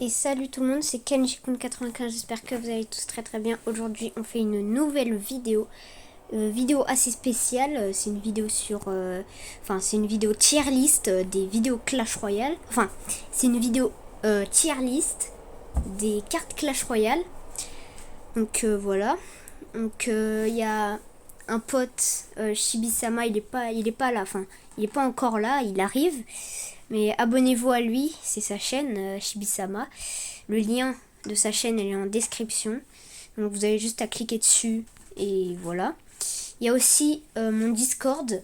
Et salut tout le monde, c'est Kenjikun95, j'espère que vous allez tous très bien. Aujourd'hui on fait une nouvelle vidéo, vidéo assez spéciale. C'est une vidéo sur, c'est une vidéo tier list des vidéos Clash Royale. Enfin, c'est une vidéo tier list des cartes Clash Royale. Donc voilà, donc il y a un pote, Shibisama, il est pas là, enfin il est pas encore là, il arrive. Mais abonnez-vous à lui, c'est sa chaîne, Shibisama. Le lien de sa chaîne elle est en description. Donc vous avez juste à cliquer dessus et voilà. Il y a aussi mon Discord.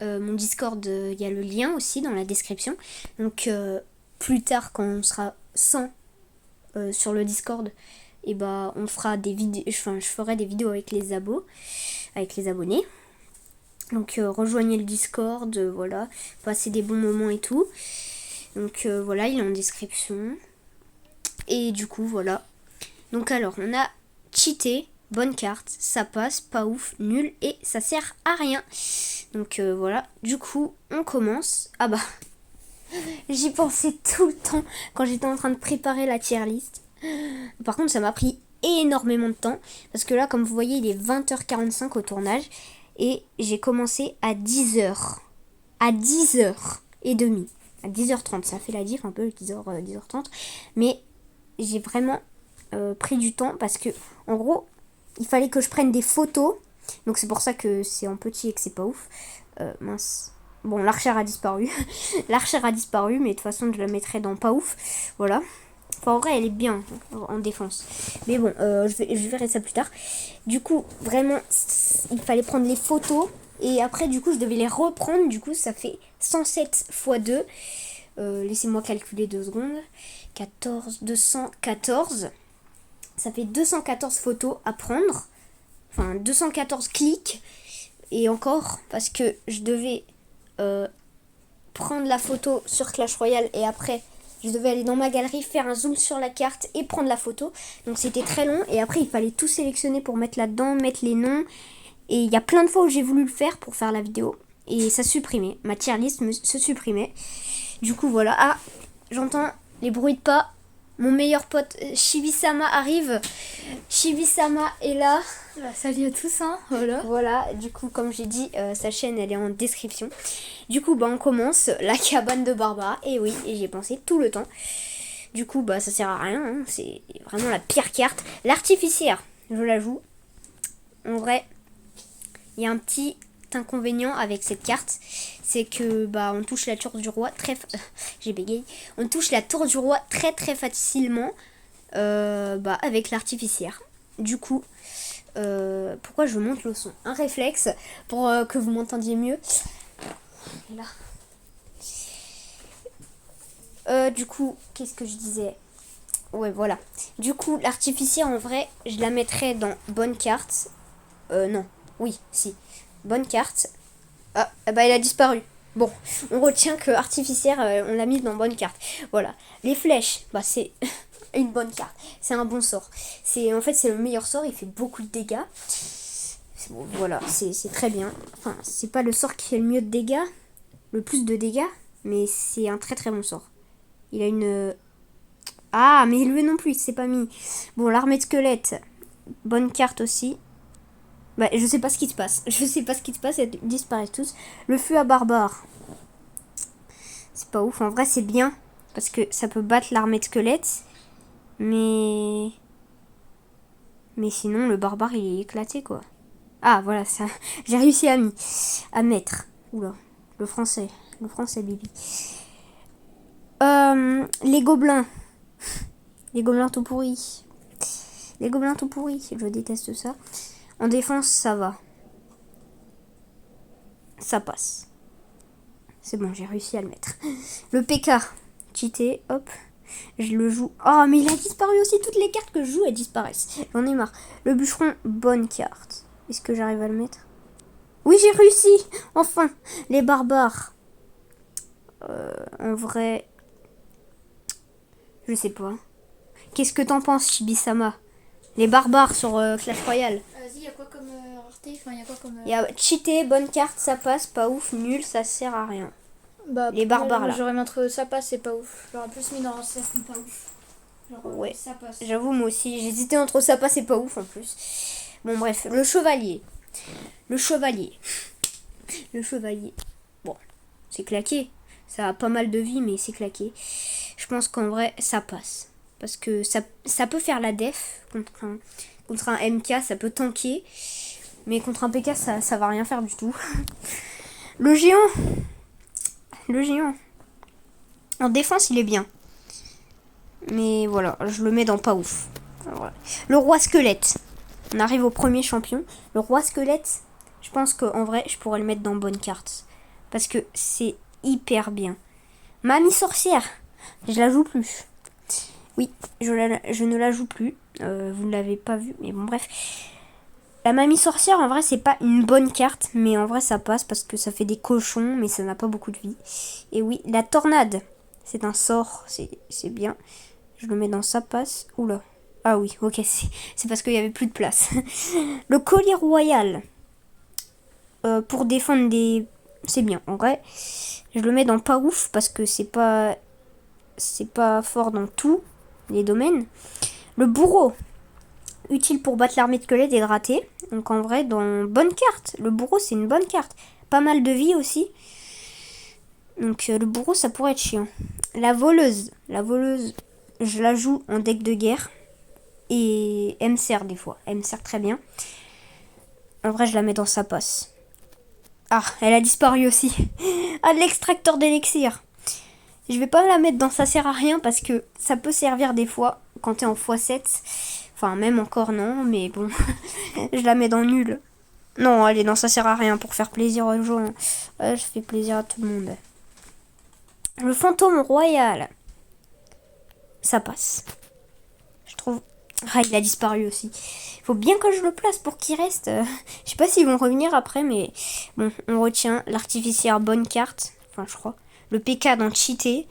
Il y a le lien aussi dans la description. Donc plus tard quand on sera 100 sur le Discord, et bah on fera des vidéos. Enfin, je ferai des vidéos avec les abonnés. Donc rejoignez le Discord, voilà, passez des bons moments et tout. Donc voilà, il est en description. Et du coup voilà. Donc alors on a cheaté, bonne carte, ça passe, pas ouf, nul et ça sert à rien. Donc voilà, du coup on commence. Ah bah j'y pensais tout le temps quand j'étais en train de préparer la tier list. Par contre ça m'a pris énormément de temps parce que là comme vous voyez il est 20h45 au tournage. Et j'ai commencé à 10h. À 10h30. À 10h30, ça fait la diff un peu, 10h30. Mais j'ai vraiment pris du temps parce que, en gros, il fallait que je prenne des photos. Donc c'est pour ça que c'est en petit et que c'est pas ouf. Mince. Bon, l'archère a disparu. L'archère a disparu, mais de toute façon, je la mettrai dans pas ouf. Voilà. Enfin, en vrai, elle est bien en défense. Mais bon, je verrai ça plus tard. Du coup, vraiment, il fallait prendre les photos. Et après, du coup, je devais les reprendre. Du coup, ça fait 107 x 2. Laissez-moi calculer 2 secondes. 214. Ça fait 214 photos à prendre. Enfin, 214 clics. Et encore, parce que je devais prendre la photo sur Clash Royale et après... je devais aller dans ma galerie, faire un zoom sur la carte et prendre la photo. Donc c'était très long. Et après, il fallait tout sélectionner pour mettre là-dedans, mettre les noms. Et il y a plein de fois où j'ai voulu le faire pour faire la vidéo. Et ça supprimait. Ma tier list se supprimait. Du coup, voilà. Ah, j'entends les bruits de pas. Mon meilleur pote Shibisama arrive. Shibisama est là. Salut à tous, hein, voilà. Voilà, du coup, comme j'ai dit, sa chaîne, elle est en description. Du coup, bah, on commence la cabane de Barbara. Et oui, et j'y ai pensé tout le temps. Du coup, bah, ça sert à rien. Hein. C'est vraiment la pire carte. L'artificière, je la joue. En vrai, il y a un petit inconvénient avec cette carte. C'est que, bah, on touche la tour du roi j'ai bégayé. On touche la tour du roi très facilement. Bah, avec l'artificière. Du coup... pourquoi je monte le son? Un réflexe pour que vous m'entendiez mieux. Et là. Du coup, qu'est-ce que je disais? Ouais, voilà. Du coup, l'artificière, en vrai, je la mettrais dans bonne carte. Non. Oui, si. Bonne carte. Ah, bah, elle a disparu. Bon, on retient que artificière, on l'a mise dans bonne carte. Voilà. Les flèches, bah, c'est... une bonne carte, c'est un bon sort. En fait c'est le meilleur sort, il fait beaucoup de dégâts. Bon, voilà, c'est très bien. Enfin, c'est pas le sort qui fait le mieux de dégâts, le plus de dégâts, mais c'est un très bon sort. Il a une... Ah, mais lui non plus, il s'est pas mis. Bon, l'armée de squelettes, bonne carte aussi. Bah, je sais pas ce qui se passe. Je sais pas ce qui se passe, ils disparaissent tous. Le feu à barbare. C'est pas ouf, en vrai c'est bien, parce que ça peut battre l'armée de squelettes. Mais sinon, le barbare, il est éclaté, quoi. Ah, voilà, ça. J'ai réussi à mettre. Oula, le français, Bibi. Les gobelins. Les gobelins tout pourris. Je déteste ça. En défense, ça va. Ça passe. C'est bon, j'ai réussi à le mettre. Le PK. Cheaté, hop. Je le joue. Oh, mais il a disparu aussi. Toutes les cartes que je joue, elles disparaissent. J'en ai marre. Le bûcheron, bonne carte. Est-ce que j'arrive à le mettre? Oui, j'ai réussi. Enfin. Les barbares. En vrai... je sais pas. Qu'est-ce que t'en penses, Shibisama? Les barbares sur Clash Royale. Vas-y, il y a quoi comme rareté? Enfin, il y a quoi comme... Il y a cheaté, bonne carte, ça passe, pas ouf, nul, ça sert à rien. Bah, les barbares, moi, là. j'aurais mis entre ça passe et pas ouf. J'aurais plus mis dans ça pas ouf. Genre, Ouais. ça passe. J'avoue, moi aussi, j'hésitais entre ça passe et pas ouf en plus. Bon, bref, le chevalier. Le chevalier. Le chevalier. Bon, c'est claqué. Ça a pas mal de vie, mais c'est claqué. Je pense qu'en vrai, ça passe. Parce que ça peut faire la def contre un MK, ça peut tanker. Mais contre un PK, ça va rien faire du tout. Le géant. Le géant. En défense, il est bien. Mais voilà, je le mets dans pas ouf. Voilà. Le roi squelette. On arrive au premier champion. Le roi squelette, je pense qu'en vrai, je pourrais le mettre dans bonne carte. Parce que c'est hyper bien. Mamie sorcière. Je la joue plus. Oui, je ne la joue plus. Vous ne l'avez pas vu, mais bon, bref. La mamie sorcière, en vrai, c'est pas une bonne carte, mais en vrai, ça passe parce que ça fait des cochons, mais ça n'a pas beaucoup de vie. Et oui, la tornade, c'est un sort, c'est bien. Je le mets dans ça passe. Oula. Ah oui, ok, c'est parce qu'il y avait plus de place. Le collier royal, pour défendre des... C'est bien, en vrai. Je le mets dans pas ouf parce que c'est pas fort dans tous les domaines. Le bourreau, utile pour battre l'armée de squelettes et de rater. Donc en vrai, dans bonne carte. Le bourreau, c'est une bonne carte. Pas mal de vie aussi. Donc le bourreau, ça pourrait être chiant. La voleuse, je la joue en deck de guerre. Et elle me sert des fois. Elle me sert très bien. En vrai, je la mets dans sa passe. Ah, elle a disparu aussi. Ah, l'extracteur d'élixir. Je vais pas la mettre dans ça sert à rien parce que ça peut servir des fois quand t'es en x7. Enfin, même encore non, mais bon. Je la mets dans nul. Non, allez, non, ça sert à rien pour faire plaisir aux gens. Je fais plaisir à tout le monde. Le fantôme royal. Ça passe. Je trouve... Ah, il a disparu aussi. Il faut bien que je le place pour qu'il reste. Je sais pas s'ils vont revenir après, mais... Bon, on retient l'artificière bonne carte. Enfin, je crois. Le PK dans cheaté.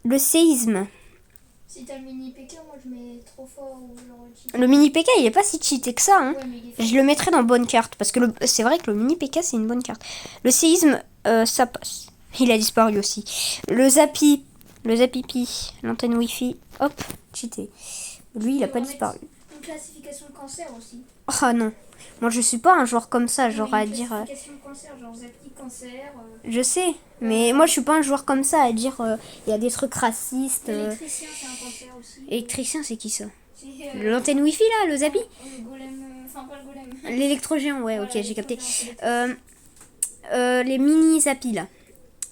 Le séisme. Si t'as le mini PK, moi je mets trop fort ou genre cheat. Le mini PK, il est pas si cheaté que ça. Hein. Ouais, mais il est fort. Je le mettrais dans bonne carte. Parce que c'est vrai que le mini PK, c'est une bonne carte. Le séisme, ça passe. Il a disparu aussi. Le Zapipi, l'antenne Wi-Fi, hop, cheaté. Lui, il a pas disparu. Une classification de cancer aussi. Ah non. Moi, je suis pas un joueur comme ça, genre Oui, à une dire... classification de cancer, genre Zapi cancer. Je sais, mais moi, je suis pas un joueur comme ça à dire... Il y a des trucs racistes. Électricien, c'est un cancer aussi. Électricien, c'est qui ça? C'est, L'antenne Wi-Fi, là, le Zapi? le golem, enfin pas le golem. L'électrogéant, ouais, Voilà, ok, j'ai capté. l'électrogéant, Les mini Zapi, là.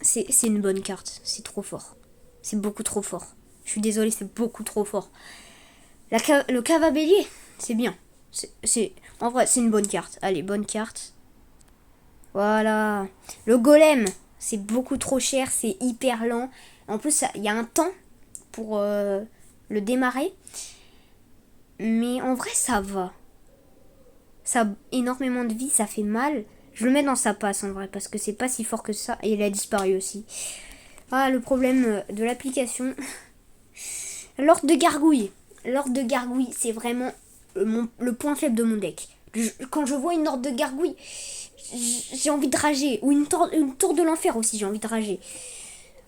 C'est une bonne carte, c'est trop fort. C'est beaucoup trop fort. Je suis désolée, c'est beaucoup trop fort. Le Cavabélier, c'est bien. En vrai, c'est une bonne carte. Allez, bonne carte. Voilà. Le golem, c'est beaucoup trop cher, c'est hyper lent. En plus, il y a un temps pour le démarrer. Mais en vrai, ça va. Ça a énormément de vie, ça fait mal. Je le mets dans sa passe en vrai, parce que c'est pas si fort que ça. Et il a disparu aussi. Ah, le problème de l'application. L'ordre de gargouille. L'ordre de gargouille, c'est vraiment le point faible de mon deck. Quand je vois une ordre de gargouille, j'ai envie de rager. Ou une tour de l'enfer aussi, j'ai envie de rager.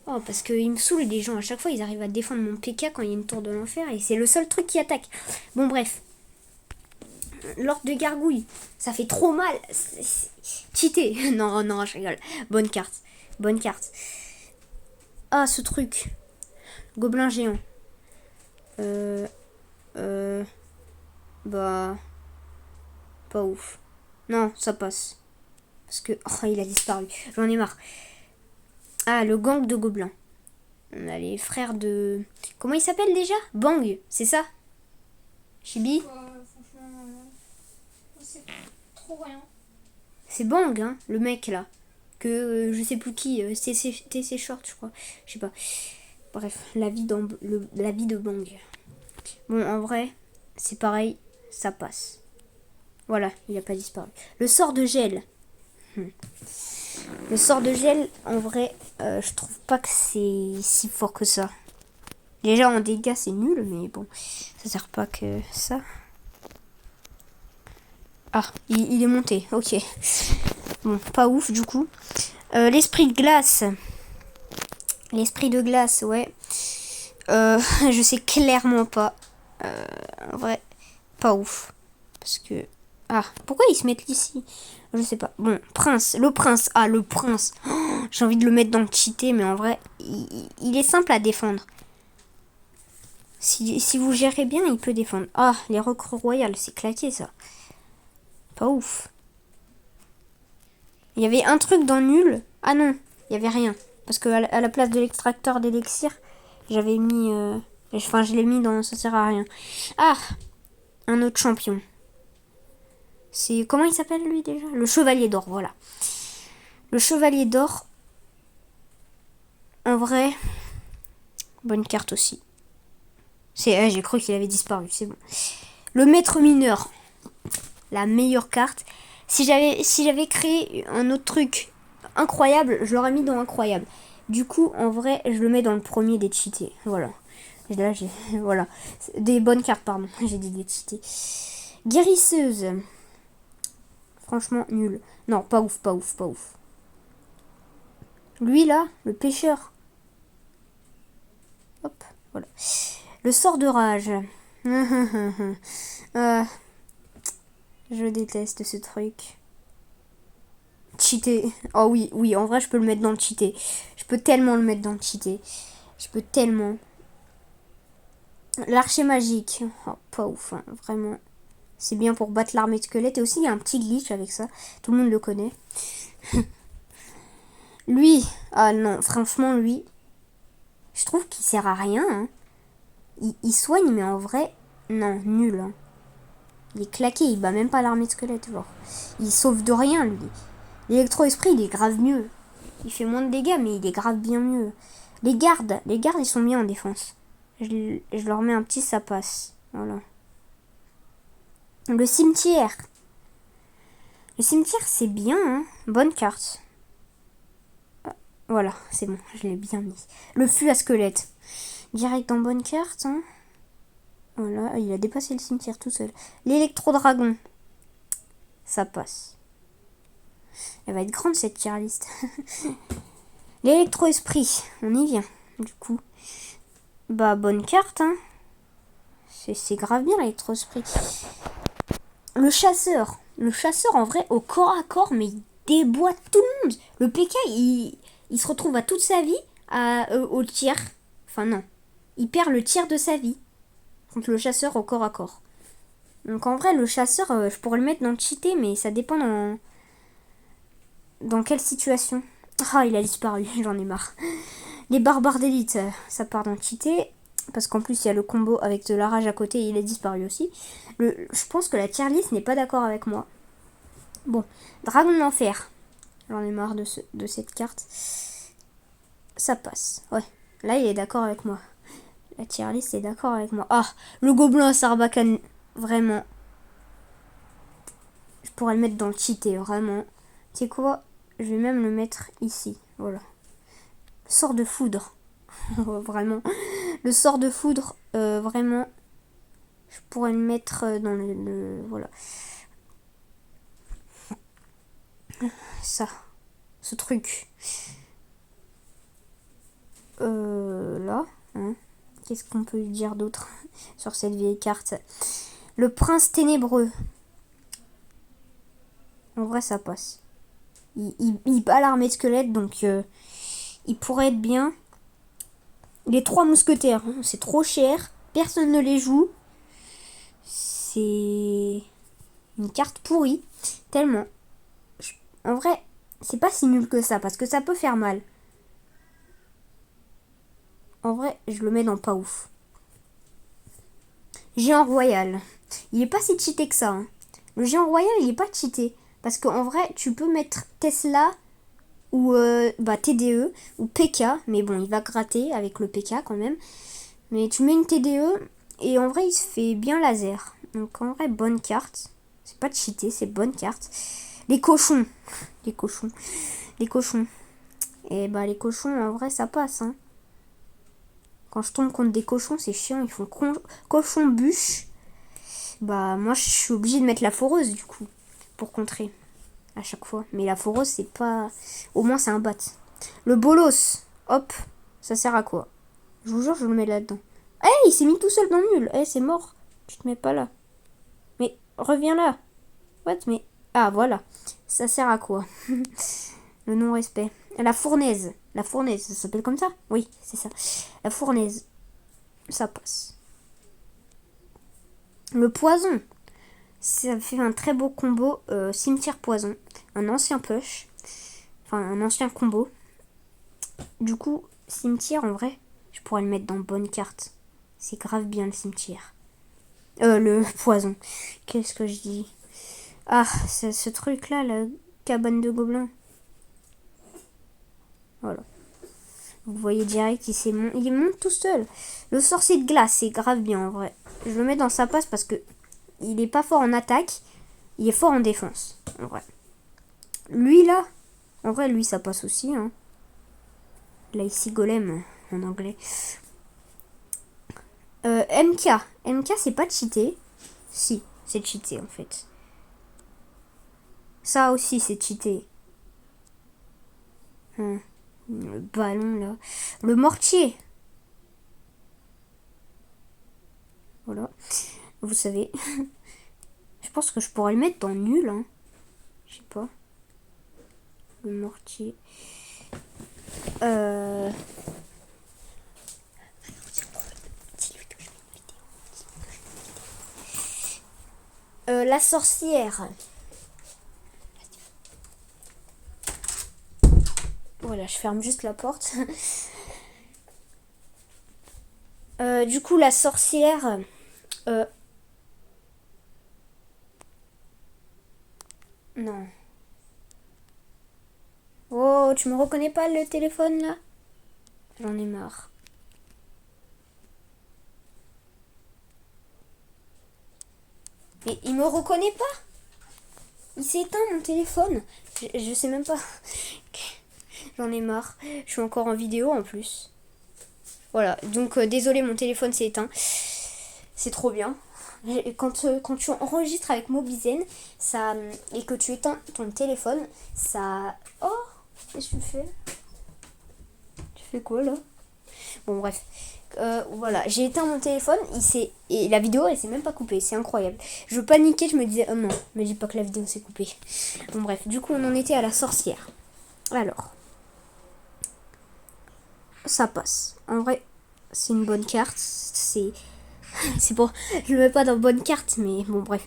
Oh, parce qu'ils me saoulent les gens. À chaque fois, ils arrivent à défendre mon PK quand il y a une tour de l'enfer. Et c'est le seul truc qui attaque. Bon, bref. L'ordre de gargouille, ça fait trop mal. Cheaté. Non, non, je rigole. Bonne carte. Bonne carte. Ah, ce truc. Gobelin géant. Bah... Pas ouf. Non, ça passe. Parce que... Oh, il a disparu. J'en ai marre. Ah, le gang de gobelins. On a les frères de... Comment il s'appelle déjà? Bang, c'est ça? Chibi? franchement, c'est trop rien. C'est Bang, hein, le mec là. Que je sais plus qui, TC Short, je crois. Je sais pas. Bref, la vie de Bang. Bon, en vrai, c'est pareil, ça passe. Voilà, il a pas disparu. Le sort de gel. Le sort de gel, en vrai, je trouve pas que c'est si fort que ça. Déjà, en dégâts, c'est nul, mais bon, ça sert pas que ça. Ah, il est monté, ok. Bon, pas ouf, du coup. L'esprit de glace. L'esprit de glace, ouais. Je sais clairement pas. En vrai, pas ouf. Parce que... Ah, pourquoi ils se mettent ici? Je sais pas. Bon, prince. Le prince. Ah, le prince. Oh, j'ai envie de le mettre dans le cheaté, mais en vrai, il est simple à défendre. Si vous gérez bien, il peut défendre. Ah, les recrues royales, c'est claqué ça. Pas ouf. Il y avait un truc dans nul. Ah non, il y avait rien. Parce que à la place de l'extracteur d'élixir, j'avais mis... Enfin, je l'ai mis dans... Ça sert à rien. Ah, un autre champion. C'est... Comment il s'appelle lui déjà? Le chevalier d'or, voilà. Le chevalier d'or. En vrai, bonne carte aussi. J'ai cru qu'il avait disparu, c'est bon. Le maître mineur. La meilleure carte. Si j'avais créé un autre truc incroyable, je l'aurais mis dans incroyable. Du coup, en vrai, je le mets dans le premier des cheatés. Voilà. Et là, voilà. Des bonnes cartes, pardon. J'ai dit des cheatés. Guérisseuse. Franchement, nul. Non, pas ouf, pas ouf, pas ouf. Lui, là, le pêcheur. Hop, voilà. Le sort de rage. Je déteste ce truc. Cheaté. Oh oui, oui, en vrai, je peux le mettre dans le cheaté. Je peux tellement le mettre dans le cheaté. Je peux tellement. L'archer magique. Oh, pas ouf, hein, vraiment. C'est bien pour battre l'armée de squelettes. Et aussi, il y a un petit glitch avec ça. Tout le monde le connaît. Lui. Ah non, franchement, lui. Je trouve qu'il sert à rien. Hein. Il soigne, mais en vrai, non, nul. Hein. Il est claqué, il bat même pas l'armée de squelettes. Genre. Il sauve de rien, lui. L'électro-esprit, il est grave mieux. Il fait moins de dégâts, mais il est grave bien mieux. Les gardes, ils sont bien en défense. Je leur mets un petit, ça passe. Voilà. Le cimetière. Le cimetière, c'est bien, hein. Bonne carte. Voilà, c'est bon, je l'ai bien mis. Le fût à squelette. Direct en bonne carte, hein. Voilà, il a dépassé le cimetière tout seul. L'électro-dragon. Ça passe. Elle va être grande, cette tier list. L'électro-esprit. On y vient, du coup. Bah, bonne carte, hein. C'est grave bien, l'électro-esprit. Le chasseur. Le chasseur, en vrai, au corps à corps, mais il déboîte tout le monde. Le PK, il se retrouve à toute sa vie au tir. Enfin, non. Il perd le tir de sa vie. Contre le chasseur au corps à corps. Donc, en vrai, le chasseur, je pourrais le mettre dans le cheaté, mais ça dépend dans quelle situation. Ah, il a disparu, j'en ai marre. Les barbares d'élite, ça part dans le cheaté. Parce qu'en plus, il y a le combo avec de la rage à côté et il a disparu aussi. Je pense que la tier list n'est pas d'accord avec moi. Bon, dragon de l'enfer. J'en ai marre de cette carte. Ça passe, ouais. Là, il est d'accord avec moi. La tier list est d'accord avec moi. Ah, le gobelin à Sarbacane, vraiment. Je pourrais le mettre dans le cheaté, vraiment. Tu sais quoi? Je vais même le mettre ici, voilà. Sort de foudre. Vraiment. Le sort de foudre, vraiment. Je pourrais le mettre dans voilà. Ça. Ce truc. Là. Hein. Qu'est-ce qu'on peut dire d'autre sur cette vieille carte? Le prince ténébreux. En vrai, ça passe. Il bat l'armée de squelettes, donc il pourrait être bien. Les 3 mousquetaires, hein, c'est trop cher. Personne ne les joue. C'est une carte pourrie. Tellement. En vrai, c'est pas si nul que ça, parce que ça peut faire mal. En vrai, je le mets dans pas ouf. Géant royal. Il est pas si cheaté que ça. Hein. Le géant royal, il est pas cheaté. Parce qu'en vrai, tu peux mettre Tesla ou TDE ou PK. Mais bon, il va gratter avec le PK quand même. Mais tu mets une TDE et en vrai, il se fait bien laser. Donc en vrai, bonne carte. C'est pas cheaté, c'est bonne carte. Les cochons. Les cochons. Les cochons. Et bah les cochons, en vrai, ça passe. Hein. Quand je tombe contre des cochons, c'est chiant. Ils font cochon bûche. Bah moi, je suis obligée de mettre la foreuse du coup. Pour contrer. À chaque fois. Mais la foreuse, c'est pas... Au moins, c'est un bat. Le bolos. Hop. Ça sert à quoi? Je vous jure, je le mets là-dedans. Eh, il s'est mis tout seul dans nul. Eh, c'est mort. Tu te mets pas là. Mais reviens là. What? Mais... Ah, voilà. Ça sert à quoi? Le non-respect. La fournaise. La fournaise, ça s'appelle comme ça? Oui, c'est ça. La fournaise. Ça passe. Le poison. Ça fait un très beau combo cimetière poison. Un ancien push. Enfin, un ancien combo. Du coup, cimetière, en vrai, je pourrais le mettre dans bonne carte. C'est grave bien le cimetière. Le poison. Qu'est-ce que je dis? Ah, c'est ce truc-là, la cabane de gobelins. Voilà. Vous voyez direct, il monte tout seul. Le sorcier de glace, c'est grave bien, en vrai. Je le mets dans sa passe parce que il est pas fort en attaque. Il est fort en défense, en vrai. Lui, là, en vrai, lui, ça passe aussi, hein. Là, ici, golem, en anglais. MK. MK, c'est pas cheaté. Si, c'est cheaté, en fait. Ça aussi, c'est cheaté. Le ballon, là. Le mortier. Voilà. Vous savez. Je pense que je pourrais le mettre dans nul, hein. Je sais pas. Le mortier. La sorcière. Voilà, je ferme juste la porte. Du coup, la sorcière... Non. Oh, tu me reconnais pas le téléphone, là? J'en ai marre. Mais il me reconnaît pas. Il s'est éteint, mon téléphone. Je sais même pas. J'en ai marre. Je suis encore en vidéo, en plus. Voilà, donc désolé, mon téléphone s'est éteint. C'est trop bien. Quand tu enregistres avec Mobizen ça, et que tu éteins ton téléphone, ça... Oh, qu'est-ce que tu fais? Tu fais quoi, là? Bon, bref. Voilà, j'ai éteint mon téléphone, et la vidéo, elle s'est même pas coupée. C'est incroyable. Je paniquais, je me disais, oh non, me dis pas que la vidéo s'est coupée. Bon, bref, du coup, on en était à la sorcière. Alors... Ça passe. En vrai, c'est une bonne carte. C'est bon. Je le mets pas dans bonne carte, mais bon, bref.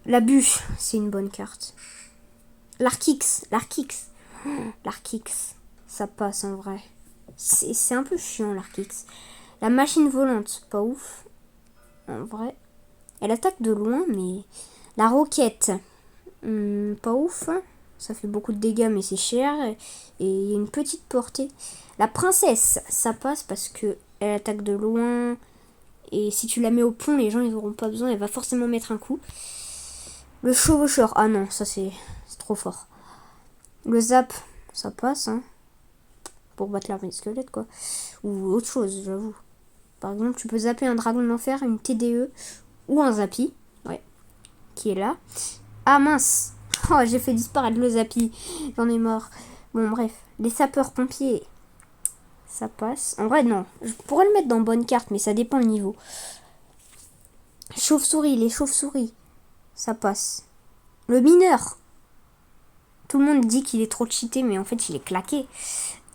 La bûche, c'est une bonne carte. L'Arkix. Ça passe en vrai. C'est un peu chiant, l'Arkix. La machine volante, pas ouf. En vrai. Elle attaque de loin, mais... La roquette, pas ouf. Ça fait beaucoup de dégâts, mais c'est cher. Et il y a une petite portée. La princesse, ça passe parce que elle attaque de loin. Et si tu la mets au pont, les gens ils auront pas besoin. Elle va forcément mettre un coup. Le chevaucheur, ah non, ça c'est trop fort. Le zap, ça passe, hein. Pour battre l'armée de squelette, quoi. Ou autre chose, j'avoue. Par exemple, tu peux zapper un dragon de l'enfer, une TDE ou un Zappy. Ouais. Qui est là. Ah mince. Oh, j'ai fait disparaître le Zappy. J'en ai marre. Bon, bref. Les sapeurs-pompiers. Ça passe. En vrai, non. Je pourrais le mettre dans bonne carte, mais ça dépend le niveau. Chauve-souris, les chauves-souris. Ça passe. Le mineur. Tout le monde dit qu'il est trop cheaté, mais en fait, il est claqué.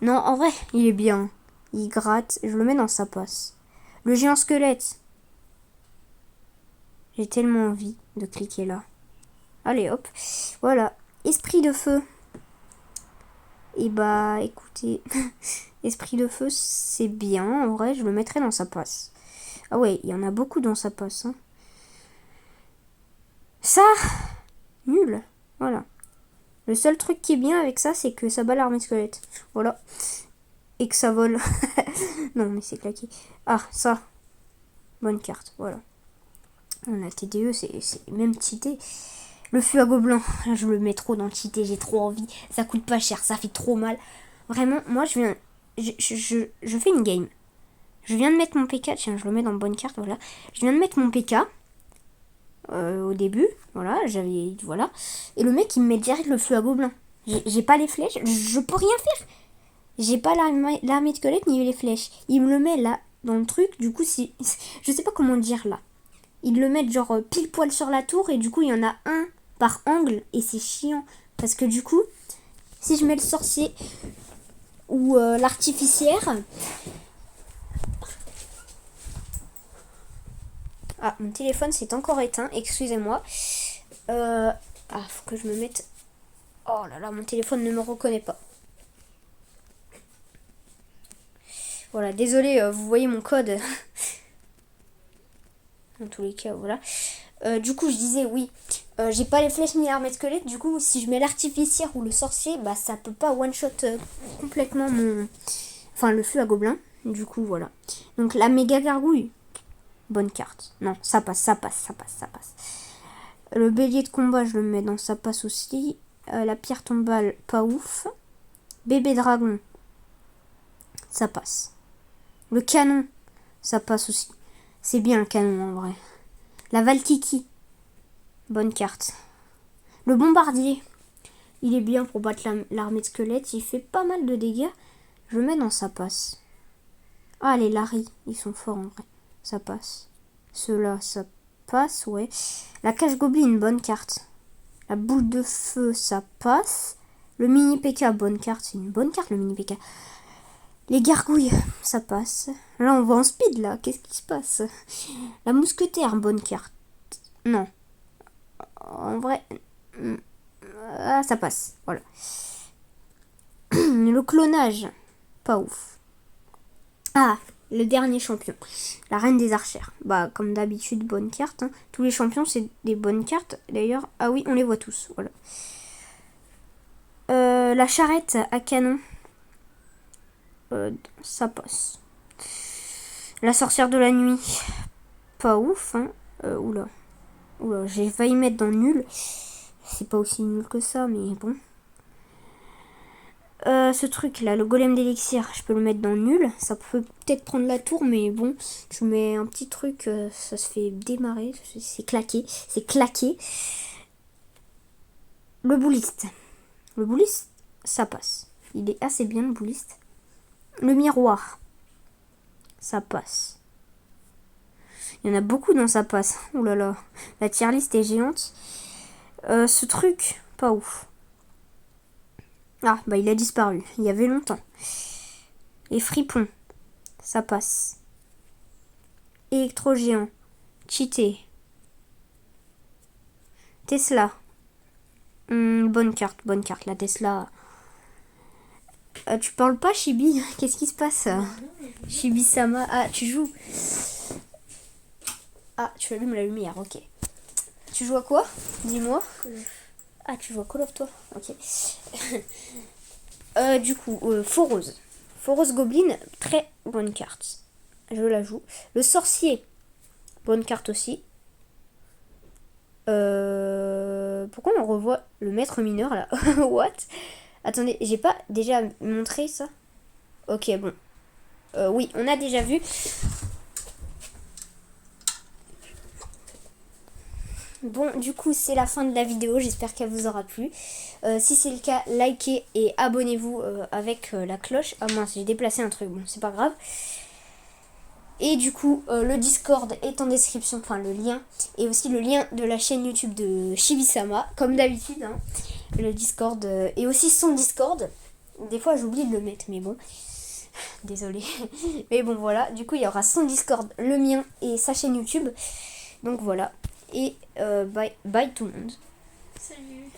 Non, en vrai, il est bien. Il gratte. Je le mets dans sa passe. Le géant squelette. J'ai tellement envie de cliquer là. Allez, hop. Voilà. Esprit de feu. Et bah, écoutez. Esprit de feu, c'est bien. En vrai, je le mettrai dans sa passe. Ah ouais, il y en a beaucoup dans sa passe. Hein. Ça, nul. Voilà. Le seul truc qui est bien avec ça, c'est que ça bat l'armée de squelette. Voilà. Et que ça vole. Non, mais c'est claqué. Ah, ça. Bonne carte, voilà. La TDE, c'est même cheaté. Le feu à gobelins. Je le mets trop dans le cheaté, j'ai trop envie. Ça coûte pas cher, ça fait trop mal. Vraiment, moi, je fais une game. Je viens de mettre mon PK. Tiens, je le mets dans bonne carte, voilà. Je viens de mettre mon PK. Au début, voilà, voilà. Et le mec, il me met direct le feu à gobelins. J'ai pas les flèches, je peux rien faire. J'ai pas l'armée de squelettes ni les flèches. Il me le met là, dans le truc. Du coup, si... je sais pas comment dire là. Ils le mettent genre pile poil sur la tour. Et du coup, il y en a un par angle. Et c'est chiant. Parce que du coup, si je mets le sorcier ou l'artificière... Ah, mon téléphone s'est encore éteint. Excusez-moi. Faut que je me mette... Oh là là, mon téléphone ne me reconnaît pas. Voilà, désolé, vous voyez mon code. Dans tous les cas, voilà. Du coup, je disais, oui, j'ai pas les flèches ni l'armée de squelette. Du coup, si je mets l'artificière ou le sorcier, bah ça peut pas one-shot complètement mon... Enfin, le flux à gobelins. Du coup, voilà. Donc, la méga gargouille. Bonne carte. Non, ça passe. Le bélier de combat, je le mets dans ça passe aussi. La pierre tombale, pas ouf. Bébé dragon, ça passe. Le canon, ça passe aussi. C'est bien le canon en vrai. La Valkiki, bonne carte. Le bombardier, il est bien pour battre l'armée de squelettes. Il fait pas mal de dégâts. Je le mets dans ça passe. Ah, les Larry, ils sont forts en vrai. Ça passe. Ceux-là, ça passe, ouais. La cache gobelin, bonne carte. La boule de feu, ça passe. Le mini PK, bonne carte. C'est une bonne carte, le mini PK. Les gargouilles, ça passe. Là, on va en speed, là. Qu'est-ce qui se passe? La mousquetaire, bonne carte. Non. En vrai... ça passe. Voilà. Le clonage, pas ouf. Ah, le dernier champion. La reine des archères. Bah, comme d'habitude, bonne carte. Hein. Tous les champions, c'est des bonnes cartes. D'ailleurs, ah oui, on les voit tous. Voilà. La charrette à canon. Ça passe. La sorcière de la nuit. Pas ouf, hein. Oula, j'ai failli mettre dans nul. C'est pas aussi nul que ça, mais bon. Ce truc là, le golem d'élixir, je peux le mettre dans nul. Ça peut peut-être prendre la tour, mais bon, je mets un petit truc, ça se fait démarrer. C'est claqué. Le bouliste. Le bouliste, ça passe. Il est assez bien, le bouliste. Le miroir, ça passe. Il y en a beaucoup dans ça passe. Oh là là, la tier list est géante. Ce truc, pas ouf. Ah, bah il a disparu. Il y avait longtemps. Les fripons, ça passe. Électro-géant, cheaté. Tesla. Bonne carte, la Tesla. Tu parles pas, Chibi? Qu'est-ce qui se passe? Chibi-sama. Ah, tu joues? Ah, tu allumes la lumière, ok. Tu joues à quoi? Dis-moi. Ah, tu joues à Call of toi? Ok. Du coup, Forose. Forose Goblin, très bonne carte. Je la joue. Le sorcier, bonne carte aussi. Pourquoi on revoit le maître mineur là? What? Attendez, j'ai pas déjà montré ça? Ok, bon. Oui, on a déjà vu. Bon, du coup, c'est la fin de la vidéo. J'espère qu'elle vous aura plu. Si c'est le cas, likez et abonnez-vous avec la cloche. Ah mince, j'ai déplacé un truc. Bon, c'est pas grave. Et du coup, le Discord est en description, enfin le lien. Et aussi le lien de la chaîne YouTube de Chibi-sama, comme d'habitude. Hein. Le Discord et aussi son Discord. Des fois, j'oublie de le mettre, mais bon. Désolée. Mais bon, voilà. Du coup, il y aura son Discord, le mien et sa chaîne YouTube. Donc voilà. Et bye tout le monde. Salut.